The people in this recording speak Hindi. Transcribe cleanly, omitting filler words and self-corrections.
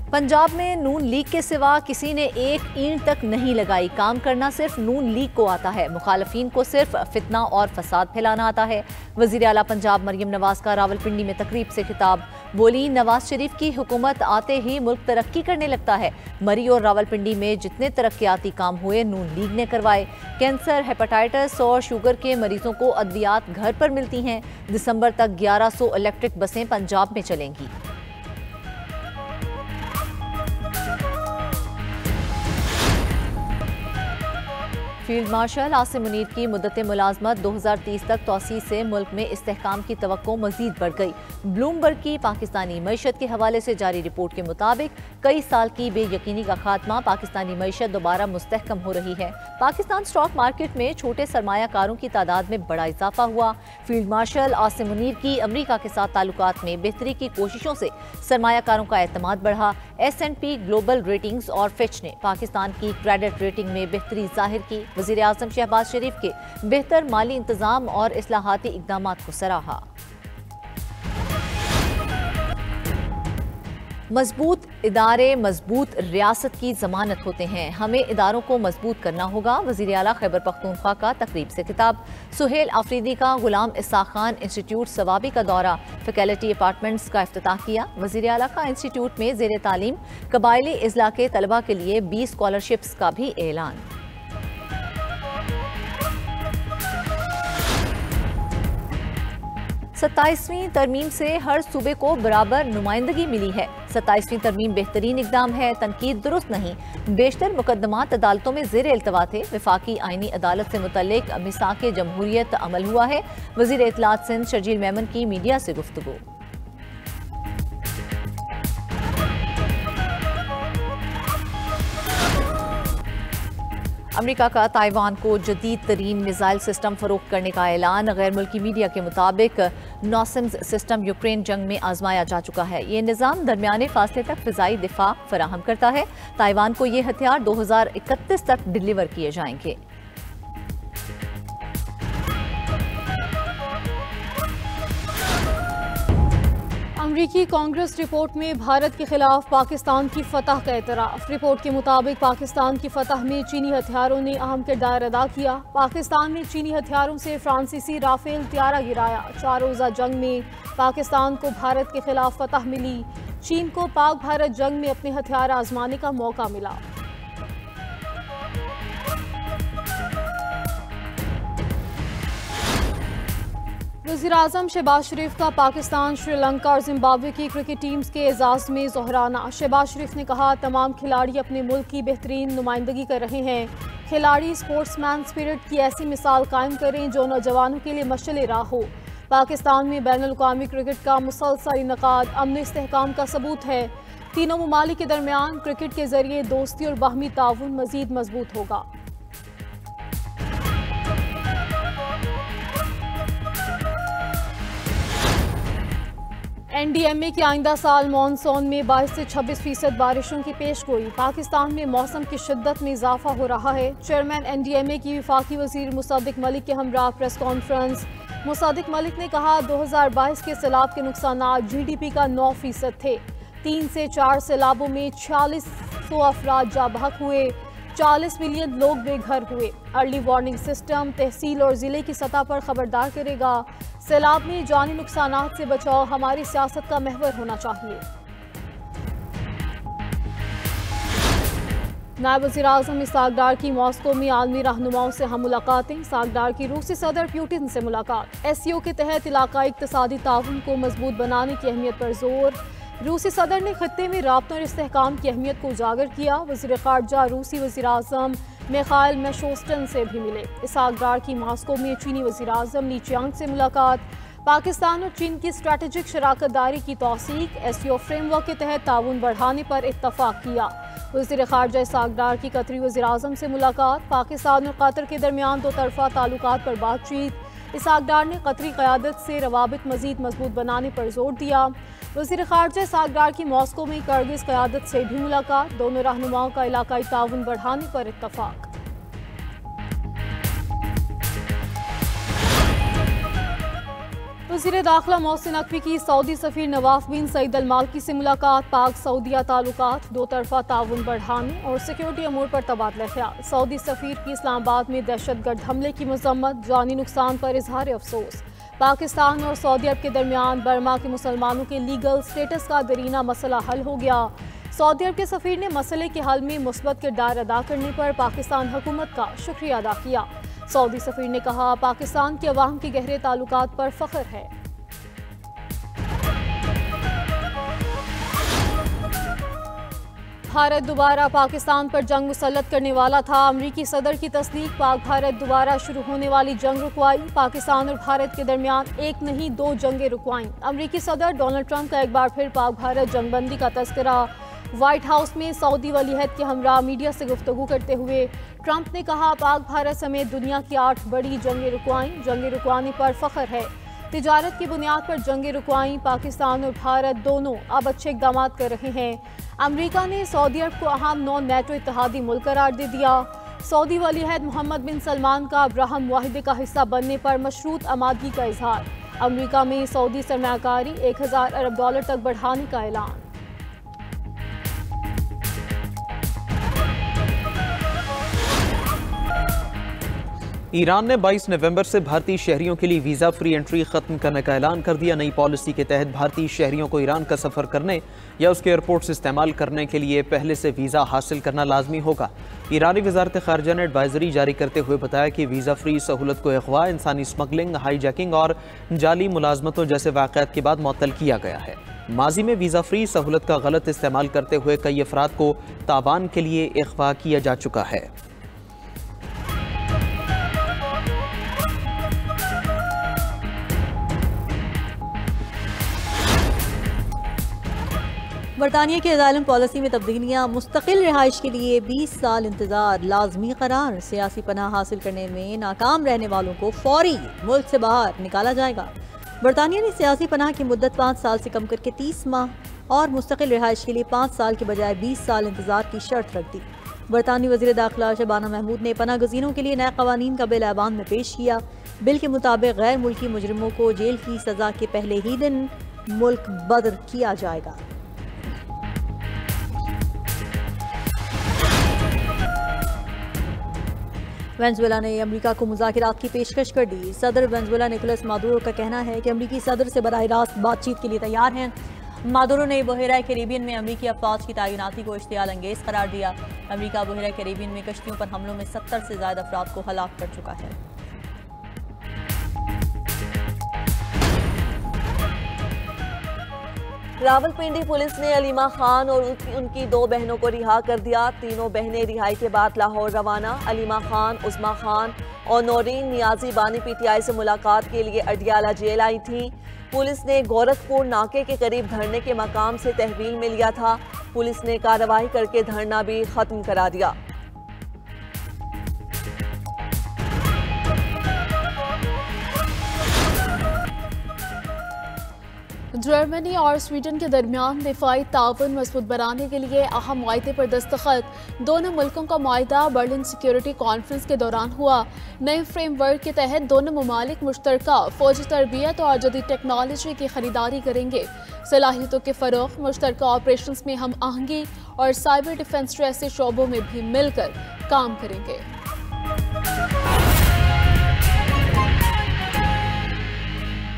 पंजाब में नून लीग के सिवा किसी ने एक ईंट तक नहीं लगाई। काम करना सिर्फ नून लीग को आता है, मुखालफीन को सिर्फ फितना और फसाद फैलाना आता है। वजीर आला पंजाब मरियम नवाज का रावलपिंडी में तकरीब से खिताब। बोली, नवाज शरीफ की हुकूमत आते ही मुल्क तरक्की करने लगता है। मरी और रावलपिंडी में जितने तरक्याती काम हुए नून लीग ने करवाए। कैंसर, हेपेटाइटिस और शुगर के मरीजों को अद्वियात घर पर मिलती हैं। दिसंबर तक 1100 इलेक्ट्रिक बसें पंजाब में चलेंगी। फील्ड मार्शल आसिम मुनीर की मुद्दत मुलाजमत 2030 तक तौसीह से मुल्क में इस्तेहकाम की तवक्को मजीद बढ़ गई। ब्लूमबर्ग की पाकिस्तानी मईशत के हवाले से जारी रिपोर्ट के मुताबिक कई साल की बेयकीनी का खात्मा, पाकिस्तानी मईशत दोबारा मुस्तहकम हो रही है। पाकिस्तान स्टॉक मार्केट में छोटे सरमायाकारों की तादाद में बड़ा इजाफा हुआ। फील्ड मार्शल आसिम मुनीर की अमरीका के साथ ताल्लुकात में बेहतरी की कोशिशों से सरमायाकारों का एतमाद बढ़ा। S&P ग्लोबल रेटिंग्स और फिच ने पाकिस्तान की क्रेडिट रेटिंग में बेहतरी जाहिर की। वज़ीर आज़म शहबाज शरीफ के बेहतर माली इंतजाम और इस्लाहाती इक़दामात को सराहा। मजबूत इदारे मजबूत रियासत की जमानत होते हैं, हमें इदारों को मजबूत करना होगा। वज़ीर आला खैबर पख्तूनख्वा का तकरीब से खिताब। सुहेल आफरीदी का गुलाम इस्साक खान इंस्टीट्यूट सवाबी का दौरा, फैकल्टी अपार्टमेंट्स का इफ्तिताह किया। वज़ीर आला का इंस्टीट्यूट में ज़ेर तालीम कबायली इजला के तलबा के लिए 20 स्कॉलरशिप्स का भी ऐलान। 27वीं तरमीम से हर सूबे को बराबर नुमाइंदगी मिली है। 27वीं तरमीम बेहतरीन इकदाम है, तनकीद दुरुस्त नहीं। बेशतर मुकदमात अदालतों में ज़ेर इल्तवा थे। वफाकी आईनी अदालत से मुतल्लिक मिसाक जमहूरियत अमल हुआ है। वज़ीर इत्तलात सिंध शर्जील मेमन की मीडिया से गुफ्तगू। अमेरिका का ताइवान को जदीद तरीन मिसाइल सिस्टम फरोख्त करने का ऐलान। गैर मुल्की मीडिया के मुताबिक नौसिम्स सिस्टम यूक्रेन जंग में आजमाया जा चुका है। ये निज़ाम दरमियाने फासले तक फ़िज़ाई दिफा फराहम करता है। ताइवान को ये हथियार 2031 तक डिलीवर किए जाएंगे। अमरीकी कांग्रेस रिपोर्ट में भारत के खिलाफ पाकिस्तान की फतह का एतराफ़। रिपोर्ट के मुताबिक पाकिस्तान की फतह में चीनी हथियारों ने अहम किरदार अदा किया। पाकिस्तान ने चीनी हथियारों से फ्रांसीसी राफेल त्यारा गिराया। 4 रोज़ा जंग में पाकिस्तान को भारत के खिलाफ फतह मिली। चीन को पाक भारत जंग में अपने हथियार आजमाने का मौका मिला। वज़ीर-ए-आज़म शहबाज शरीफ का पाकिस्तान, श्रीलंका और जिम्बाब्वे की क्रिकेट टीम्स के एजाज़ में ज़ोहराना। शहबाज शरीफ ने कहा, तमाम खिलाड़ी अपने मुल्क की बेहतरीन नुमाइंदगी कर रहे हैं। खिलाड़ी स्पोर्ट्समैन स्पिरिट की ऐसी मिसाल कायम करें जो नौजवानों के लिए मशअल राह हो। पाकिस्तान में बैनुल-अक़वामी क्रिकेट का मुसलसल इनकाद अमन इस्तेहकाम का सबूत है। तीनों ममालिक के दरमियान क्रिकेट के जरिए दोस्ती और बाहमी ताउन मज़ीद मजबूत होगा। NDMA की आइंदा साल मानसून में 22 से 26% बारिशों की पेशगोई। पाकिस्तान में मौसम की शिद्दत में इजाफा हो रहा है। चेयरमैन NDMA की वफाकी वजीर मुसद्दिक मलिक के हमरा प्रेस कॉन्फ्रेंस। मुसद्दिक मलिक ने कहा, 2022 के सैलाब के नुकसानात GDP का 9% थे। 3 से 4 सैलाबों में 4600 अफराद जा बहक हुए। 40 मिलियन लोग बेघर हुए। अर्ली वार्निंग सिस्टम तहसील और जिले की सतह पर खबरदार करेगा। सैलाब में जानी नुकसानात से बचाव हमारी सियासत का महवर होना चाहिए। नायब वज़ीर-ए-आज़म इस्हाक डार की मॉस्को में आलमी रहनुमाओं से हम मुलाकातें। इस्हाक डार की रूसी सदर पुतिन से मुलाकात। SCO के तहत इलाकाई इक़्तिसादी ताउन को मजबूत बनाने की अहमियत पर जोर। रूसी सदर ने खत्ते में राब्तों और इस्तेहकाम की अहमियत को उजागर किया। वज़ीर ख़ारजा रूसी वज़ीर-ए-आज़म मिखाइल मिशोस्टन से भी मिले। इस्हाक डार की मॉस्को में चीनी वज़ीर-ए-आज़म ली चियांग से मुलाकात। पाकिस्तान और चीन की स्ट्रेटेजिक शराकत दारी की तौसीक। SCO फ्रेमवर्क के तहत ताउन बढ़ाने पर इत्तफाक किया। वज़ीर ख़ारजा इस्हाक डार की कतरी वज़ीर-ए-आज़म से मुलाकात। पाकिस्तान और कतर के दरमियान 2 तरफ़ा ताल्लुकात पर बातचीत। इस्हाक डार ने कतरी क़यादत से रवाबित मज़ीद मजबूत बनाने पर जोर दिया। वज़ीर ख़ारजा इस्हाक डार की मॉस्को में किर्गिज़ क़यादत से भी मुलाकात। दोनों रहनुमाओं का इलाकाई ताउन बढ़ाने पर इत्तफाक। वज़ीर दाखिला मोहसिन नकवी की सऊदी सफ़ीर नवाफ बिन सईद अल मालकी से मुलाकात। पाक सऊदिया ताल्लुकात, दो तरफा ताउन बढ़ाने और सिक्योरिटी अमूर पर तबादला ख्याल। सऊदी सफ़ीर की इस्लामाबाद में दहशतगर्द हमले की मजम्मत, जानी नुकसान पर इजहार अफसोस। पाकिस्तान और सऊदी अरब के दरमियान बर्मा के मुसलमानों के लीगल स्टेटस का दरीना मसला हल हो गया। सऊदी अरब के सफ़ीर ने मसले के हल में मुस्बत किरदार अदा करने पर पाकिस्तान हुकूमत का शुक्रिया अदा किया। सऊदी सफ़ीर ने कहा, पाकिस्तान के अवाम के गहरे ताल्लुकात पर फ़ख्र है। भारत दोबारा पाकिस्तान पर जंग मुसल्लत करने वाला था। अमरीकी सदर की तस्दीक। पाक भारत दोबारा शुरू होने वाली जंग रुकवाई। पाकिस्तान और भारत के दरमियान एक नहीं दो जंगें रुकवाईं। अमरीकी सदर डोनाल्ड ट्रंप का एक बार फिर पाक भारत जंगबंदी का तस्करा। व्हाइट हाउस में सऊदी वलीअहद के हमरा मीडिया से गुफ्तगू करते हुए ट्रंप ने कहा, पाक भारत समेत दुनिया की 8 बड़ी जंगें रुकवाईं। जंगें रुकवाने पर फ़ख्र है। तिजारत की बुनियाद पर जंगें रुकवाईं। पाकिस्तान और भारत दोनों अब अच्छे इक़दाम कर रहे हैं। अमरीका ने सऊदी अरब को अहम नॉन नेटो इत्तेहादी मुल्क करार दे दिया। सऊदी वलीअहद मोहम्मद बिन सलमान का अब्राहम मुआहिदे का हिस्सा बनने पर मशरूत आमादगी का इजहार। अमरीका में सऊदी सरमायाकारी 1000 अरब डॉलर तक बढ़ाने का ऐलान। ईरान ने 22 नवंबर से भारतीय शहरियों के लिए वीज़ा फ्री एंट्री ख़त्म करने का ऐलान कर दिया। नई पॉलिसी के तहत भारतीय शहरियों को ईरान का सफ़र करने या उसके एयरपोर्ट्स इस्तेमाल करने के लिए पहले से वीज़ा हासिल करना लाजमी होगा। ईरानी वजारत ख़ारजा ने एडवाइजरी जारी करते हुए बताया कि वीज़ा फ्री सहूलत को अगवा, इंसानी स्मगलिंग, हाईजैकिंग और जाली मुलाजमतों जैसे वाक़यात के बाद मुअत्तल किया गया है। माजी में वीज़ा फ्री सहूलत का गलत इस्तेमाल करते हुए कई अफराद को ताबान के लिए अगवा किया जा चुका है। बरतानिया की असाइलम पॉलिसी में तब्दीलियाँ। मुस्तकिल रिहाइश के लिए 20 साल इंतजार लाजमी करार। सियासी पनाह हासिल करने में नाकाम रहने वालों को फौरी मुल्क से बाहर निकाला जाएगा। बरतानिया ने सियासी पनाह की मुद्दत 5 साल से कम करके 30 माह और मुस्तकिल रिहाइश के लिए 5 साल के बजाय 20 साल इंतजार की शर्त रख दी। बरतानी वज़ीर दाखिला शबाना महमूद ने पनाह गज़ीनों के लिए नए क़वानीन का बिल ऐवान में पेश किया। बिल के मुताबिक गैर मुल्की मुजरिमों को जेल की सज़ा के पहले ही दिन मुल्क बदर किया जाएगा। वेनेजुएला ने अमेरिका को मुज़ाकरात की पेशकश कर दी। सदर वेनेजुएला निकोलस मादुरो का कहना है कि अमेरिकी सदर से बराह रास्त बातचीत के लिए तैयार हैं। मादुरो ने बहेरा कैरिबियन में अमेरिकी अफवाज की तैनाती को इश्तियाल अंगेज करार दिया। अमेरिका बहेरा कैरिबियन में कश्तियों पर हमलों में 70 से ज़्यादा अफराद को हलाक कर चुका है। रावलपिंडी पुलिस ने अलीमा खान और उनकी 2 बहनों को रिहा कर दिया। तीनों बहनें रिहाई के बाद लाहौर रवाना। अलीमा खान, उस्मा खान और नौरीन नियाजी बानी पीटीआई से मुलाकात के लिए अडियाला जेल आई थी। पुलिस ने गोरखपुर नाके के करीब धरने के मकाम से तहवील में लिया था। पुलिस ने कार्रवाई करके धरना भी खत्म करा दिया। जर्मनी और स्वीडन के दरमियान दिफाई ताउन मजबूत बनाने के लिए अहम मुआहदे पर दस्तखत। दोनों मुल्कों का मुआहदा बर्लिन सिक्योरिटी कॉन्फ्रेंस के दौरान हुआ। नए फ्रेमवर्क के तहत दोनों ममालिक मुश्तरका फौजी तरबियत और जदीद टेक्नोलॉजी की खरीदारी करेंगे। सलाहियतों के फ़रोग़, मुश्तरका ऑपरेशंस में हम आहंगी और साइबर डिफेंस जैसे शोबों में भी मिलकर काम करेंगे।